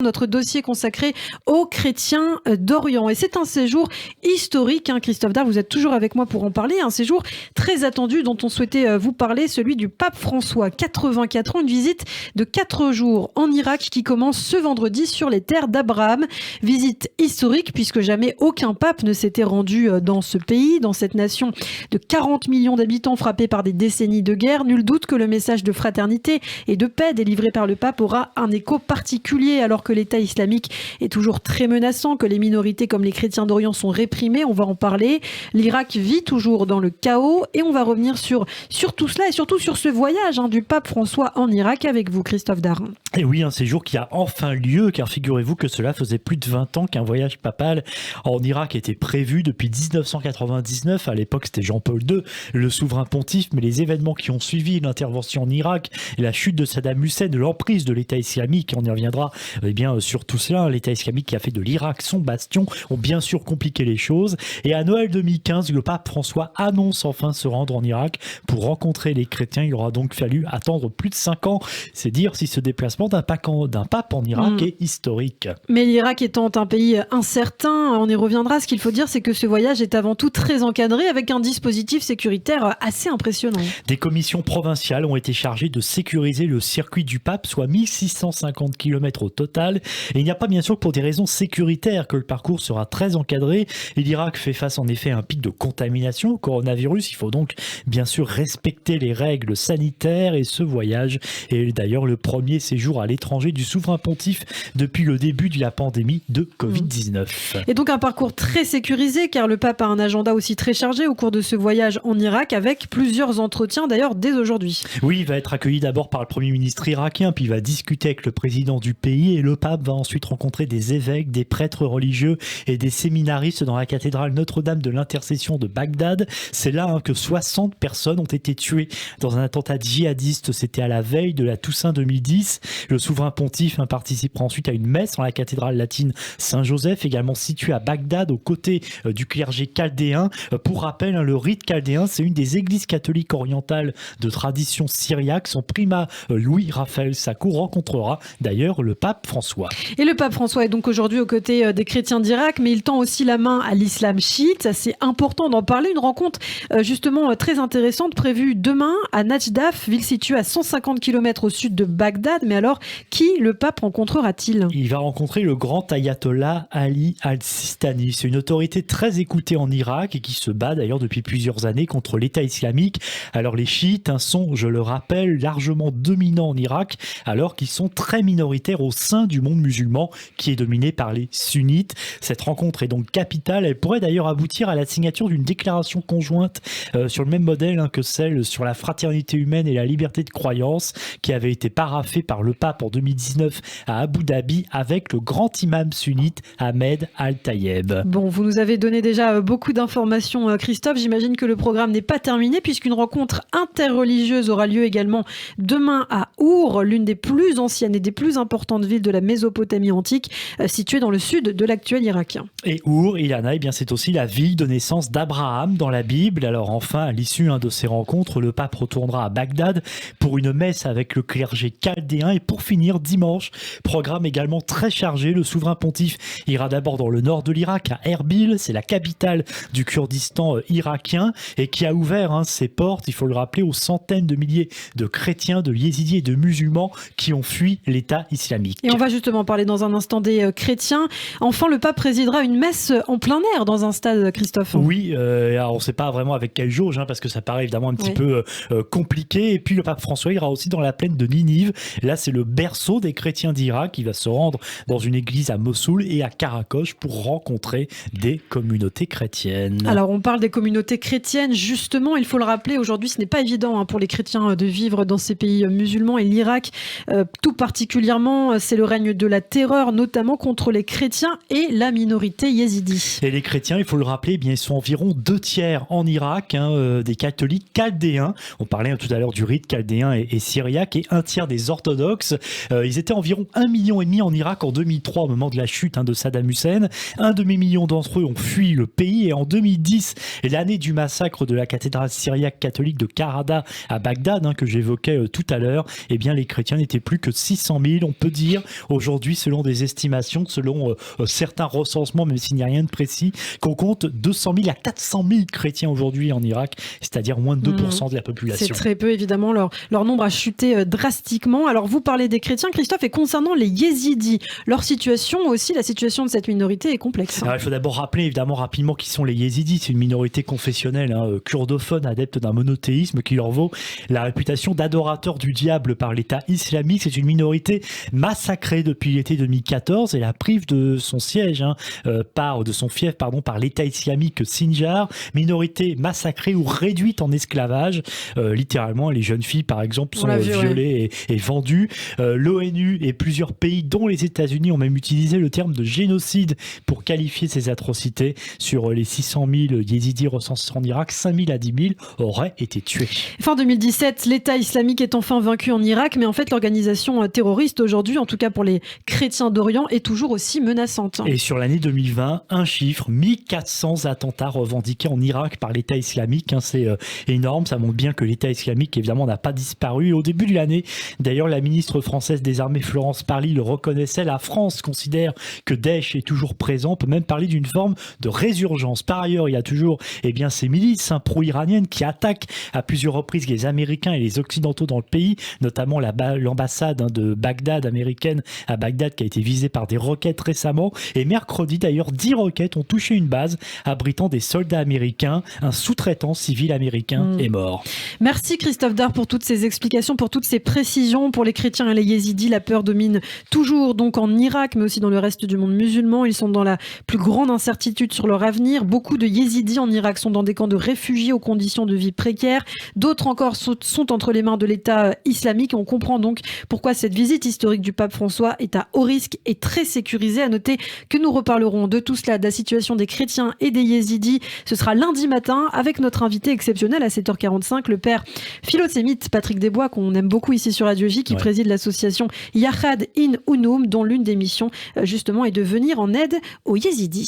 Notre dossier consacré aux chrétiens d'Orient. Et c'est un séjour historique, Christophe Dard, vous êtes toujours avec moi pour en parler. Un séjour très attendu dont on souhaitait vous parler, celui du pape François, 84 ans, une visite de 4 jours en Irak qui commence ce vendredi sur les terres d'Abraham. Visite historique puisque jamais aucun pape ne s'était rendu dans ce pays, dans cette nation de 40 millions d'habitants frappés par des décennies de guerre. Nul doute que le message de fraternité et de paix délivré par le pape aura un écho particulier alors que l'État islamique est toujours très menaçant, que les minorités comme les chrétiens d'Orient sont réprimés. On va en parler. L'Irak vit toujours dans le chaos et on va revenir sur tout cela et surtout sur ce voyage du pape François en Irak avec vous, Christophe Dard. Et oui, un séjour qui a enfin lieu, car figurez-vous que cela faisait plus de 20 ans qu'un voyage papal en Irak était prévu depuis 1999. À l'époque, c'était Jean-Paul II, le souverain pontife, mais les événements qui ont suivi l'intervention en Irak, la chute de Saddam Hussein, l'emprise de l'État islamique, on y reviendra sur tout cela, l'État islamique qui a fait de l'Irak son bastion, ont bien sûr compliqué les choses. Et à Noël 2015, le pape François annonce enfin se rendre en Irak pour rencontrer les chrétiens. Il aura donc fallu attendre plus de 5 ans. C'est dire si ce déplacement d'un pape en Irak est historique. Mais l'Irak étant un pays incertain, on y reviendra. Ce qu'il faut dire, c'est que ce voyage est avant tout très encadré avec un dispositif sécuritaire assez impressionnant. Des commissions provinciales ont été chargées de sécuriser le circuit du pape, soit 1650 km au total. Et il n'y a pas bien sûr que pour des raisons sécuritaires que le parcours sera très encadré. Et l'Irak fait face en effet à un pic de contamination au coronavirus. Il faut donc bien sûr respecter les règles sanitaires et ce voyage est d'ailleurs le premier séjour à l'étranger du souverain pontife depuis le début de la pandémie de Covid-19. Et donc un parcours très sécurisé car le pape a un agenda aussi très chargé au cours de ce voyage en Irak avec plusieurs entretiens d'ailleurs dès aujourd'hui. Oui, il va être accueilli d'abord par le Premier ministre irakien, puis il va discuter avec le président du pays et le pape va ensuite rencontrer des évêques, des prêtres religieux et des séminaristes dans la cathédrale Notre-Dame de l'Intercession de Bagdad. C'est là que 60 personnes ont été tuées dans un attentat djihadiste. C'était à la veille de la Toussaint 2010. Le souverain pontife participera ensuite à une messe dans la cathédrale latine Saint-Joseph, également située à Bagdad, aux côtés du clergé chaldéen. Pour rappel, le rite chaldéen, c'est une des églises catholiques orientales de tradition syriaque. Son primat Louis-Raphaël Sacco rencontrera d'ailleurs le pape François. Et le pape François est donc aujourd'hui aux côtés des chrétiens d'Irak, mais il tend aussi la main à l'islam chiite. C'est important d'en parler. Une rencontre justement très intéressante prévue demain à Najdaf, ville située à 150 km au sud de Bagdad. Mais alors, qui le pape rencontrera-t-il ? Il va rencontrer le grand ayatollah Ali al-Sistani. C'est une autorité très écoutée en Irak et qui se bat d'ailleurs depuis plusieurs années contre l'État islamique. Alors les chiites sont, je le rappelle, largement dominants en Irak, alors qu'ils sont très minoritaires au sein du monde musulman qui est dominé par les sunnites. Cette rencontre est donc capitale. Elle pourrait d'ailleurs aboutir à la signature d'une déclaration conjointe sur le même modèle que celle sur la fraternité humaine et la liberté de croyance qui avait été paraphée par le pape en 2019 à Abu Dhabi avec le grand imam sunnite Ahmed Al-Tayeb. Bon, vous nous avez donné déjà beaucoup d'informations, Christophe. J'imagine que le programme n'est pas terminé puisqu'une rencontre interreligieuse aura lieu également demain à Our, l'une des plus anciennes et des plus importantes villes de la Mésopotamie antique, située dans le sud de l'actuel Irak. Et Our, Ilana, c'est aussi la ville de naissance d'Abraham dans la Bible. Alors enfin, à l'issue de ces rencontres, le pape retournera à Bagdad pour une messe avec le clergé chaldéen et pour finir dimanche, programme également très chargé. Le souverain pontife ira d'abord dans le nord de l'Irak, à Erbil, c'est la capitale du Kurdistan irakien et qui a ouvert ses portes, il faut le rappeler, aux centaines de milliers de chrétiens, de yézidis et de musulmans qui ont fui l'État islamique. Et on va justement parler dans un instant des chrétiens. Enfin, le pape présidera une messe en plein air dans un stade, Christophe. Oui, alors on ne sait pas vraiment avec quelle jauge, parce que ça paraît évidemment un petit peu compliqué. Et puis le pape François ira aussi dans la plaine de Ninive. Là, c'est le berceau des chrétiens d'Irak. Il va se rendre dans une église à Mossoul et à Karakoche pour rencontrer des communautés chrétiennes. Alors, on parle des communautés chrétiennes. Justement, il faut le rappeler, aujourd'hui, ce n'est pas évident pour les chrétiens de vivre dans ces pays musulmans. Et l'Irak, tout particulièrement, c'est le règne de la terreur, notamment contre les chrétiens et la minorité yézidi. Et les chrétiens, il faut le rappeler, ils sont environ 2/3 en Irak, des catholiques chaldéens. On parlait tout à l'heure du rite chaldéen et syriaque, et 1/3 des orthodoxes. Ils étaient environ 1,5 million en Irak en 2003 au moment de la chute de Saddam Hussein. 1 demi-million d'entre eux ont fui le pays et en 2010, l'année du massacre de la cathédrale syriaque catholique de Karada à Bagdad, que j'évoquais tout à l'heure, les chrétiens n'étaient plus que 600 000. On peut dire aujourd'hui, selon des estimations, selon certains recensements, même s'il n'y a rien de précis, qu'on compte 200 000 à 400 000 chrétiens aujourd'hui en Irak, c'est-à-dire moins de 2% de la population. C'est très peu, évidemment. Leur nombre a chuté drastiquement. Alors, vous parlez des chrétiens, Christophe, et concernant les yézidis, leur situation aussi, la situation de cette minorité est complexe. Alors, il faut d'abord rappeler, évidemment, rapidement qui sont les yézidis. C'est une minorité confessionnelle, kurdophone, adepte d'un monothéisme qui leur vaut la réputation d'adorateurs du diable par l'État islamique. C'est une minorité massacrée depuis l'été 2014 et la prive de son siège, de son fief, par l'État islamique Sinjar. Minorité massacrée ou réduite en esclavage. Littéralement, les jeunes filles, par exemple, sont violées et vendues. L'ONU et plusieurs pays, dont les États-Unis, ont même utilisé le terme de génocide pour qualifier ces atrocités. Sur les 600 000 yézidis recensés en Irak, 5 000 à 10 000 auraient été tués. Fin 2017, l'État islamique est enfin vaincu en Irak, mais en fait, l'organisation terroriste aujourd'hui, en tout cas pour les chrétiens d'Orient, est toujours aussi menaçante. Et sur l'année 2020, un chiffre, 1400 attentats revendiqués en Irak par l'État islamique. C'est énorme, ça montre bien que l'État islamique, évidemment, n'a pas disparu. Et au début de l'année, d'ailleurs, la ministre française des Armées, Florence Parly, le reconnaissait. La France considère que Daesh est toujours présent. On peut même parler d'une forme de résurgence. Par ailleurs, il y a toujours ces milices pro-iraniennes qui attaquent à plusieurs reprises les Américains et les Occidentaux dans le pays, notamment l'ambassade de Bagdad américaine à Bagdad qui a été visée par des roquettes récemment. Et mercredi, d'ailleurs, 10 roquettes ont touché une base abritant des soldats américains. Un sous-traitant civil américain est mort. Merci Christophe Dard pour toutes ces explications, pour toutes ces précisions. Pour les chrétiens et les yézidis, la peur domine toujours donc en Irak, mais aussi dans le reste du monde musulman. Ils sont dans la plus grande incertitude sur leur avenir. Beaucoup de yézidis en Irak sont dans des camps de réfugiés aux conditions de vie précaires. D'autres encore sont entre les mains de l'État islamique. On comprend donc pourquoi cette visite historique du pape François est à haut risque et très sécurisée. À noter que nous reparlerons de tout cela, de la situation des chrétiens et des yézidis. Ce sera lundi matin avec notre invité exceptionnel à 7h45, le père philosémite Patrick Desbois, qu'on aime beaucoup ici sur Radio J, qui préside l'association Yahad in Unoum, dont l'une des missions justement est de venir en aide aux yézidis.